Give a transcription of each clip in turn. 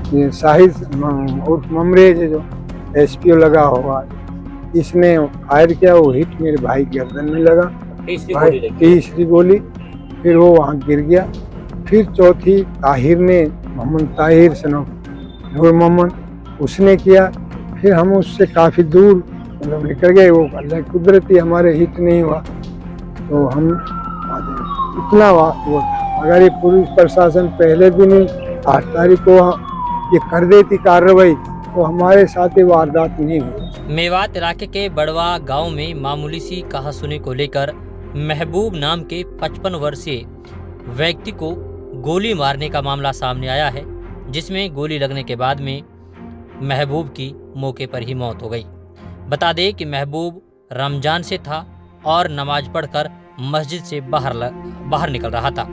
ये शाहिद उर्फ ममरेज है जो एसपीओ लगा हुआ है, इसने फायर किया। वो हिट मेरे भाई के गर्दन में लगा, तीसरी गोली। फिर वो वहाँ गिर गया। फिर चौथी ताहिर ने, मोहम्मद ताहिर सनोफ नूर मोहम्मद, उसने किया। फिर हम उससे काफ़ी दूर मतलब निकल गए। वो अल्लाह की कुदरती हमारे हिट नहीं हुआ तो हम इतना वो था। अगर ये पुलिस प्रशासन पहले दिन ही 8 तारीख को ये कर देती कार्रवाई तो हमारे साथ ये वारदात नहीं हुई। मेवात इलाके के बड़वा गांव में मामूली सी कहासुनी को लेकर महबूब नाम के 55 वर्षीय व्यक्ति को गोली मारने का मामला सामने आया है, जिसमें गोली लगने के बाद में महबूब की मौके पर ही मौत हो गई। बता दें कि महबूब रमजान से था और नमाज पढ़कर मस्जिद से बाहर निकल रहा था।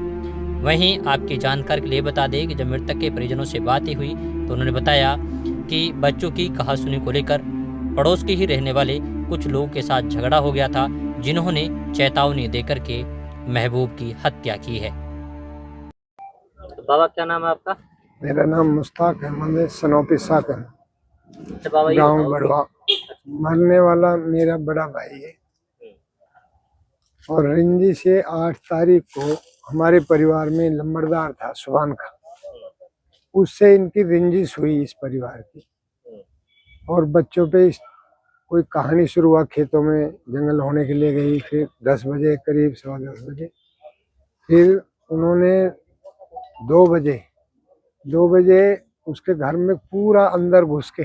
वहीं आपकी जानकारी के लिए बता दें कि जब मृतक के परिजनों से बातें हुई तो उन्होंने बताया कि बच्चों की कहासुनी को लेकर पड़ोस के ही रहने वाले कुछ लोगों के साथ झगड़ा हो गया था, जिन्होंने चेतावनी देकर के महबूब की हत्या की है। तो बाबा क्या नाम है आपका? मेरा नाम मुश्ताक अहमद सनोपी साकन, गाँव बड़वा। मरने वाला मेरा बड़ा भाई है और रिंजी से 8 तारीख को हमारे परिवार में लंबरदार था सुभान का, उससे इनकी रंजिश हुई इस परिवार की। और बच्चों पे कोई कहानी शुरू हुआ, खेतों में जंगल होने के लिए गई। फिर 10 बजे करीब 10:15 बजे फिर उन्होंने 2 बजे उसके घर में पूरा अंदर घुस के,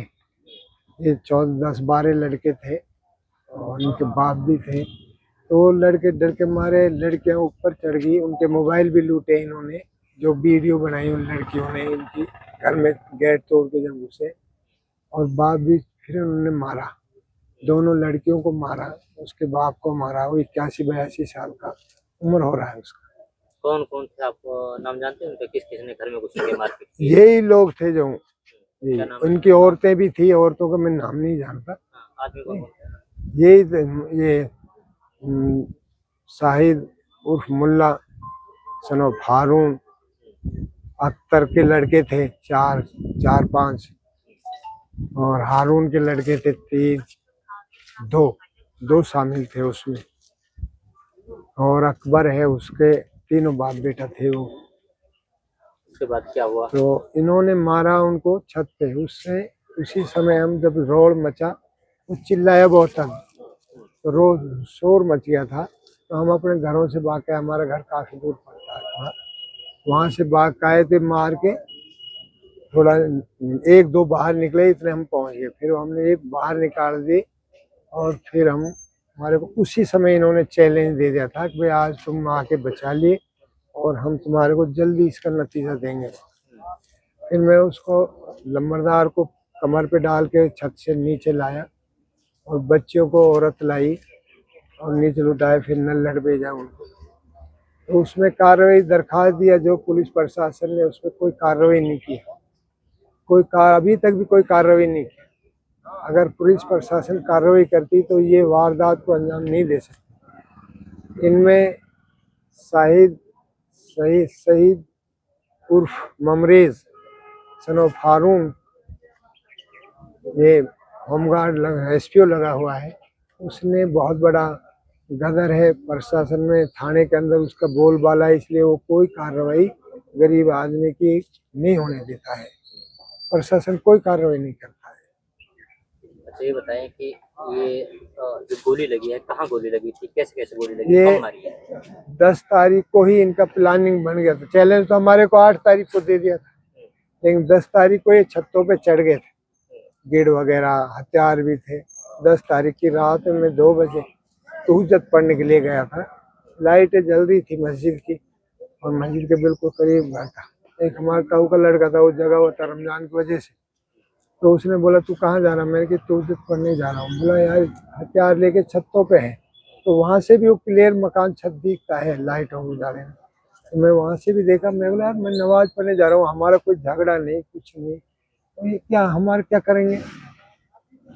ये 10-12 लड़के थे और उनके बाप भी थे, तो लड़के डर के मारे लड़कियां ऊपर चढ़ गई। उनके मोबाइल भी लूटे इन्होंने, जो वीडियो बनाई उन लड़कियों ने इनकी घर में गेट तोड़ के जब घुसे। और बाप भी फिर उन्होंने मारा, दोनों लड़कियों को मारा, उसके बाप को मारा। वो 81-82 साल का उम्र हो रहा है उसका। कौन कौन थे, आप नाम जानते हैं उनके? किस किस ने घर में घुस के मारपीट? यही लोग थे जो उनकी औरतें भी थी, औरतों का मैं नाम नहीं जानता। ये शाहिद उर्फ मुल्ला सनोफ हारून, अख्तर के लड़के थे 4-5 और हारून के लड़के थे 3, 2 शामिल थे उसमें। और अकबर है, उसके तीनों बाप बेटा थे वो। उसके बाद क्या हुआ? तो इन्होंने मारा उनको छत पे। उससे उसी समय हम जब रोड मचा, वो चिल्लाया बहुत था, तो रोज शोर मच गया था। तो हम अपने घरों से भाग के, हमारा घर काफी दूर पड़ता था, वहां से भाग के आए थे मार के। थोड़ा 1-2 बाहर निकले, इतने हम पहुंच गए। फिर हमने एक बाहर निकाल दी और फिर हमारे को उसी समय इन्होंने चैलेंज दे दिया था कि भाई आज तुम आके बचा लिए और हम तुम्हारे को जल्दी इसका नतीजा देंगे। फिर मैं उसको लंबरदार को कमर पे डाल के छत से नीचे लाया और बच्चियों को औरत लाई और नीचे लुटाए, फिर नल्लड़ भेजा उनको। तो उसमें कार्रवाई दरखास्त दिया जो पुलिस प्रशासन ने, उसमें कोई कार्रवाई नहीं की। अभी तक भी कोई कार्रवाई नहीं की। अगर पुलिस प्रशासन कार्रवाई करती तो ये वारदात को अंजाम नहीं दे सकती। इनमें शहीद उर्फ ममरेज सनोफ हारून, ये होमगार्ड एसपीओ लगा हुआ है, उसने बहुत बड़ा गदर है प्रशासन में, थाने के अंदर उसका बोलबाला है, इसलिए वो कोई कार्रवाई गरीब आदमी की नहीं होने देता है। प्रशासन कोई कार्रवाई नहीं करता है। अच्छा ये बताएं कि ये जो गोली लगी है, कहाँ गोली लगी थी, कैसे कैसे गोली लगी, कब मारी है? 10 तारीख को ही इनका प्लानिंग बन गया था। चैलेंज तो हमारे को 8 तारीख को दे दिया था, लेकिन 10 तारीख को ये छतों पे चढ़ गए थे, गेट वगैरह हथियार भी थे। 10 तारीख की रात में मैं 2 बजे तहज्जुद पढ़ने के लिए गया था। लाइटें जल रही थी मस्जिद की और मस्जिद के बिल्कुल करीब घर था। एक हमारा ताऊ का लड़का था, वो जगह हुआ था रमजान की वजह से, तो उसने बोला तू कहाँ जा रहा? मैंने कहा तहज्जुद पढ़ने जा रहा हूँ। बोला यार हथियार लेके छतों पे है, तो वहाँ से भी वो क्लियर मकान छत दिखता है लाइटों उजाले में। तो मैं वहाँ से भी देखा। मैं बोला यार मैं नमाज पढ़ने जा रहा हूँ, हमारा कोई झगड़ा नहीं, कुछ नहीं, तो ये क्या हमारे क्या करेंगे?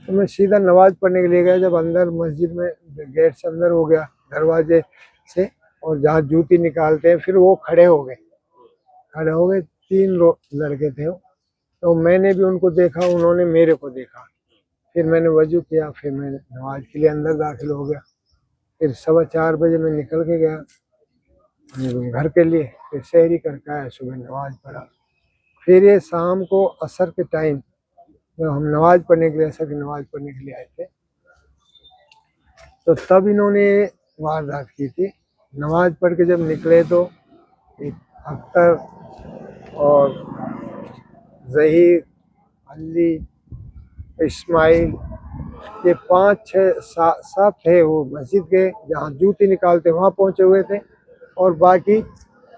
तो मैं सीधा नमाज पढ़ने के लिए गया। जब अंदर मस्जिद में गेट से अंदर हो गया दरवाजे से, और जहाँ जूती निकालते हैं, फिर वो खड़े हो गए। 3 लड़के थे वो, तो मैंने भी उनको देखा, उन्होंने मेरे को देखा। फिर मैंने वजू किया, फिर मैं नमाज के लिए अंदर दाखिल हो गया। फिर 4:15 बजे मैं निकल के गया घर के लिए। फिर सहरी करके आया, सुबह नमाज पढ़ा। फिर ये शाम को असर के टाइम जब हम नमाज पढ़ने के लिए, असर की नमाज पढ़ने के लिए आए थे, तो तब इन्होंने वारदात की थी। नमाज पढ़ के जब निकले तो एक अख्तर और जहीर, अली, इस्माइल, ये 5-6-7 थे। वो मस्जिद के जहाँ जूती निकालते वहाँ पहुँचे हुए थे, और बाकी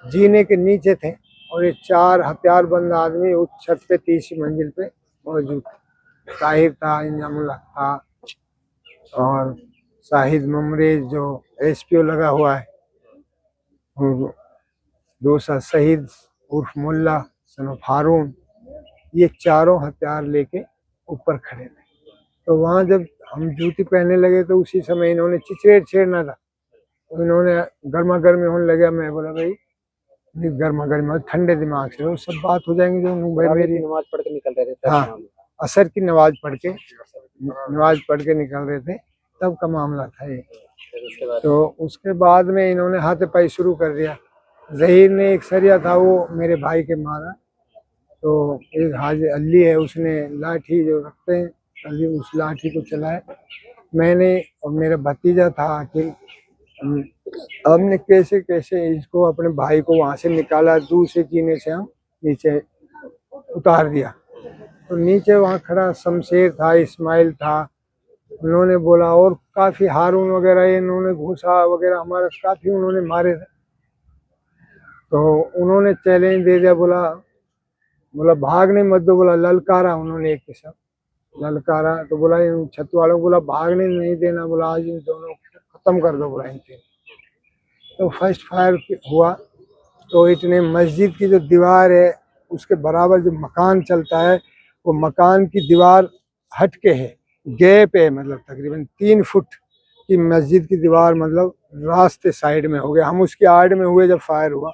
जीने के नीचे थे। और ये 4 हथियारबंद आदमी उस छत पे 30वीं मंजिल पे मौजूद थे। ताहिर था, इंजामुल्लाह था, और शाहिद ममरेज जो SPO लगा हुआ है, दूसरा शहीद उर्फ मुल्ला सनफ हारून, ये चारों हथियार लेके ऊपर खड़े थे। तो वहाँ जब हम जूती पहनने लगे तो उसी समय इन्होंने चिचरेट छेड़ना था, तो इन्होंने गर्मा गर्मी होने लगा। मैं बोला भाई गर्मा गर्मी, ठंडे दिमाग से वो सब बात हो जाएंगी। जो भाई मेरी नमाज पढ़ के निकल रहे थे, हाँ, असर की नमाज पढ़ के निकल रहे थे, तब का मामला था ये। तो उसके बाद में इन्होंने हाथापाई शुरू कर दिया। जहीर ने एक सरिया था, वो मेरे भाई के मारा। तो एक हाजी अली है, उसने लाठी जो रखते हैं अली, उस लाठी को चलाया। मैंने और मेरा भतीजा था आखिर, हमने कैसे कैसे इसको, अपने भाई को वहां से निकाला, दूसरे जीने से हम नीचे उतार दिया। तो नीचे वहाँ खड़ा शमशेर था, इस्माइल था, उन्होंने बोला, और काफी हारून वगैरह, इन्होंने घूसा वगैरह हमारा काफी उन्होंने मारे थे। तो उन्होंने चैलेंज दे दिया, बोला भागने मत दो, बोला ललकारा। उन्होंने एक किस्म ललकारा, तो बोला इन छत वालों को, बोला भागने नहीं देना, बोला आज इन दोनों खत्म कर दो, बोला इनके। तो फर्स्ट फायर हुआ। तो इतने मस्जिद की जो दीवार है उसके बराबर जो मकान चलता है, वो मकान की दीवार हट के है, गैप है, मतलब तकरीबन 3 फुट की मस्जिद की दीवार, मतलब रास्ते साइड में हो गया। हम उसकी आड़ में हुए जब फायर हुआ,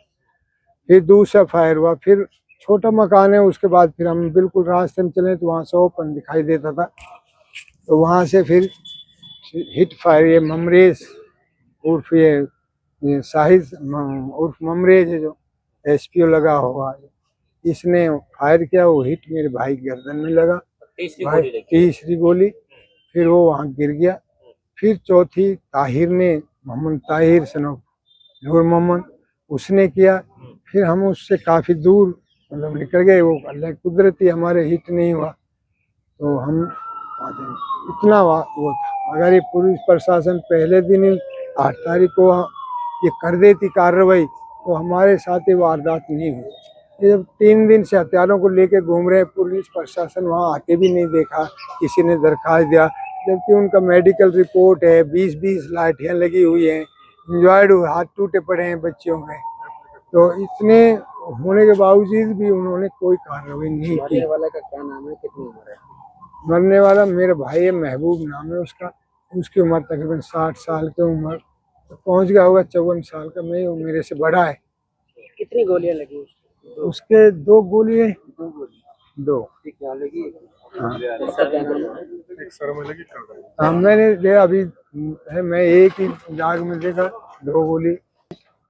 फिर दूसरा फायर हुआ, फिर छोटा मकान है, उसके बाद फिर हम बिल्कुल रास्ते में चले तो वहाँ से ओपन दिखाई देता था। तो वहाँ से फिर हिट फायर, ये ममरेज उर्फ ये शाहिद उर्फ ममरेज है जो SPO लगा हुआ है, इसने फायर किया। वो हिट मेरे भाई की गर्दन में लगा, तीसरी गोली। फिर वो वहाँ गिर गया। फिर चौथी ताहिर ने, मोहम्मद ताहिर सनफ नूर मोहम्मद, उसने किया। फिर हम उससे काफ़ी दूर मतलब निकल गए। वो अल्लाह की कुदरती हमारे हिट नहीं हुआ, तो हम इतना वो था। अगर ये पुलिस प्रशासन पहले दिन ही 8 तारीख को ये कर देती कार्रवाई, तो हमारे साथ ये वारदात नहीं हुई। ये जब 3 दिन से हथियारों को लेके घूम रहे, पुलिस प्रशासन वहाँ आके भी नहीं देखा, किसी ने दरखास्त दिया, जबकि उनका मेडिकल रिपोर्ट है, 20-20 लाठियाँ लगी हुई हैं, इंजॉयड हुए, हाथ टूटे पड़े हैं बच्चियों के। तो इतने होने के बावजूद भी उन्होंने कोई कार्रवाई नहीं की। मरने वाले का क्या नाम है, कितनी उम्र है? मरने वाला मेरा भाई है, महबूब नाम है उसका। उसकी उम्र तकरीबन 60 साल की उम्र पहुंच गया होगा, 54 साल का। मैं, वो मेरे से बड़ा है। कितनी गोलियां लगी उसके 2 गोली है, 2 क्या लगी? हाँ। उसका क्या नाम है? हाँ, मैंने देखा अभी है, मैं एक ही जाग में देखा 2 गोली